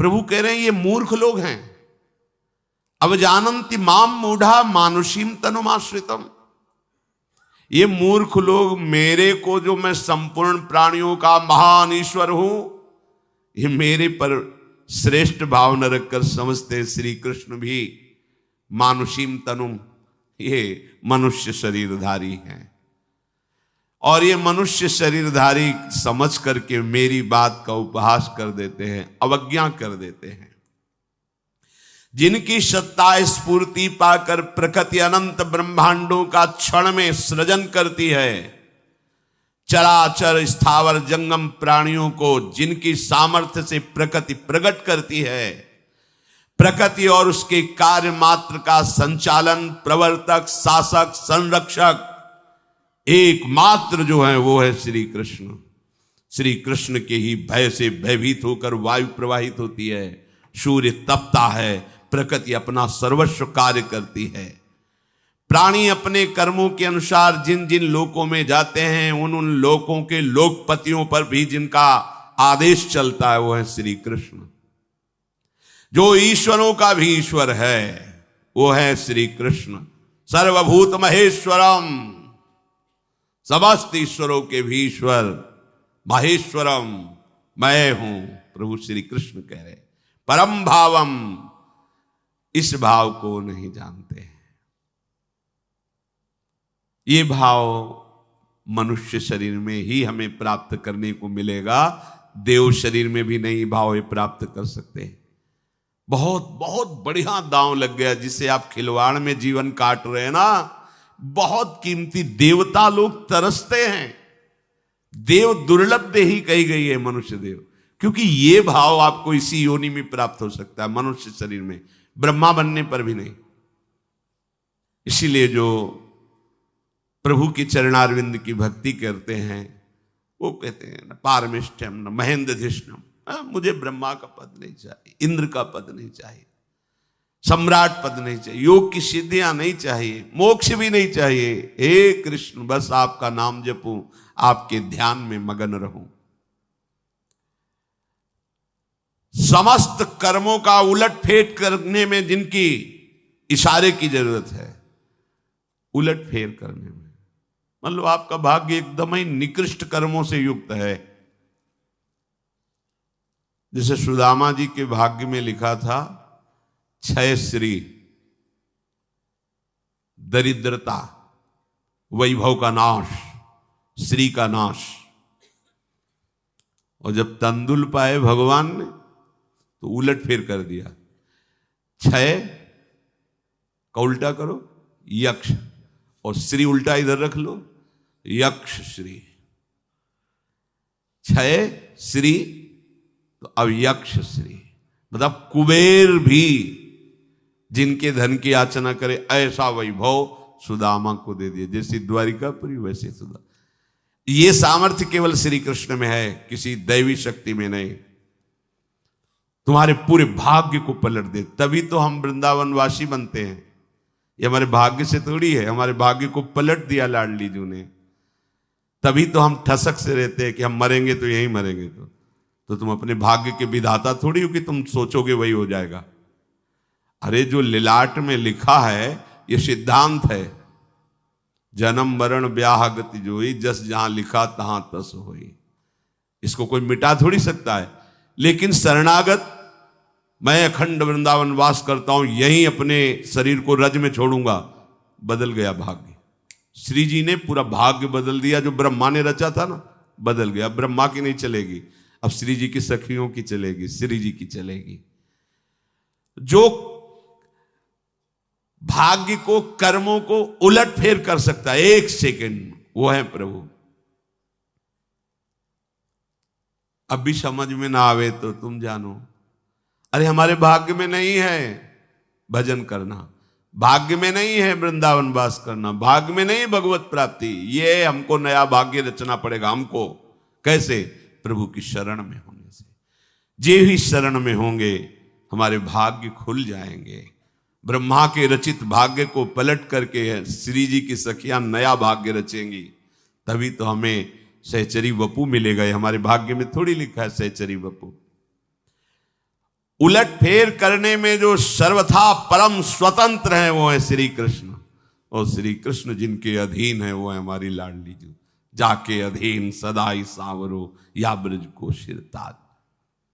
प्रभु कह रहे हैं ये मूर्ख लोग हैं। अब जानन्ति माम मूढ़ा मानुषीम तनुमाश्रितम, ये मूर्ख लोग मेरे को, जो मैं संपूर्ण प्राणियों का महान ईश्वर हूं, ये मेरे पर श्रेष्ठ भाव न रखकर समझते श्री कृष्ण भी मानुषीम तनुम, ये मनुष्य शरीरधारी हैं। और ये मनुष्य शरीरधारी समझ करके मेरी बात का उपहास कर देते हैं, अवज्ञा कर देते हैं। जिनकी सत्ता स्फूर्ति पाकर प्रकृति अनंत ब्रह्मांडों का क्षण में सृजन करती है, चराचर स्थावर जंगम प्राणियों को जिनकी सामर्थ्य से प्रकृति प्रकट करती है, प्रकृति और उसके कार्य मात्र का संचालन, प्रवर्तक, शासक, संरक्षक एकमात्र जो है वो है श्री कृष्ण। श्री कृष्ण के ही भय से भयभीत होकर वायु प्रवाहित होती है, सूर्य तपता है, प्रकृति अपना सर्वस्व कार्य करती है। प्राणी अपने कर्मों के अनुसार जिन जिन लोकों में जाते हैं, उन उन लोकों के लोकपतियों पर भी जिनका आदेश चलता है वो है श्री कृष्ण। जो ईश्वरों का भी ईश्वर है वो है श्री कृष्ण। सर्वभूत महेश्वरम, समस्त ईश्वरों के भी ईश्वर महेश्वरम मैं हूं, प्रभु श्री कृष्ण कह रहे। परम भावम, इस भाव को नहीं जानते हैं। ये भाव मनुष्य शरीर में ही हमें प्राप्त करने को मिलेगा, देव शरीर में भी नहीं भाव ये प्राप्त कर सकते। बहुत बहुत बढ़िया दांव लग गया, जिसे आप खिलवाड़ में जीवन काट रहे हैं ना, बहुत कीमती देवता लोग तरसते हैं। देव दुर्लभ देही कही गई है मनुष्य देव, क्योंकि ये भाव आपको इसी योनि में प्राप्त हो सकता है, मनुष्य शरीर में, ब्रह्मा बनने पर भी नहीं। इसीलिए जो प्रभु की चरणारविंद की भक्ति करते हैं वो कहते हैं न पारमेष्ठ्यम न महेंद्रधिष्णम, मुझे ब्रह्मा का पद नहीं चाहिए, इंद्र का पद नहीं चाहिए, सम्राट पद नहीं चाहिए, योग की सिद्धियां नहीं चाहिए, मोक्ष भी नहीं चाहिए। हे कृष्ण, बस आपका नाम जपूं, आपके ध्यान में मगन रहूं। समस्त कर्मों का उलट फेर करने में जिनकी इशारे की जरूरत है, उलट फेर करने में, मतलब आपका भाग्य एकदम ही निकृष्ट कर्मों से युक्त है। जैसे सुदामा जी के भाग्य में लिखा था क्षय श्री, दरिद्रता, वैभव का नाश, श्री का नाश। और जब तंदुल पाए भगवान ने तो उलट फेर कर दिया, क्षय का उल्टा करो यक्ष, और श्री उल्टा इधर रख लो, यक्ष श्री। क्षय श्री तो अब यक्ष श्री, मतलब कुबेर भी जिनके धन की याचना करे ऐसा वैभव सुदामा को दे दिया। जैसी द्वारिकापुरी वैसे सुदा। ये सामर्थ्य केवल श्री कृष्ण में है, किसी दैवी शक्ति में नहीं। तुम्हारे पूरे भाग्य को पलट दे, तभी तो हम वृंदावनवासी बनते हैं। ये हमारे भाग्य से थोड़ी है, हमारे भाग्य को पलट दिया लाडली जी ने, तभी तो हम ठसक से रहते हैं कि हम मरेंगे तो यहीं मरेंगे। तो तुम अपने भाग्य के विधाता थोड़ी हो कि तुम सोचोगे वही हो जाएगा। अरे जो लिलाट में लिखा है ये सिद्धांत है, जन्म मरण ब्याह गति जोई, जस जहां लिखा तहां तस होई। इसको कोई मिटा थोड़ी सकता है। लेकिन शरणागत, मैं अखंड वृंदावन वास करता हूं, यहीं अपने शरीर को रज में छोड़ूंगा, बदल गया भाग्य। श्री जी ने पूरा भाग्य बदल दिया। जो ब्रह्मा ने रचा था ना, बदल गया। ब्रह्मा की नहीं चलेगी, अब श्री जी की सखियों की चलेगी, श्री जी की चलेगी। जो भाग्य को, कर्मों को उलट फेर कर सकता है एक सेकंड, वो है प्रभु। अब भी समझ में ना आवे तो तुम जानो, अरे हमारे भाग्य में नहीं है भजन करना, भाग्य में नहीं है वृंदावन वास करना, भाग्य में नहीं भगवत प्राप्ति। ये हमको नया भाग्य रचना पड़ेगा। हमको कैसे? प्रभु की शरण में होने से। जे ही शरण में होंगे हमारे भाग्य खुल जाएंगे। ब्रह्मा के रचित भाग्य को पलट करके श्री जी की सखियां नया भाग्य रचेंगी, तभी तो हमें सहचरी वपू मिलेगा। हमारे भाग्य में थोड़ी लिखा है सहचरी वपू। उलट फेर करने में जो सर्वथा परम स्वतंत्र हैं वो है श्री कृष्ण। और श्री कृष्ण जिनके अधीन है वो है हमारी लाडली जी। जाके अधीन सदाई सावरो या ब्रज को शिरताज।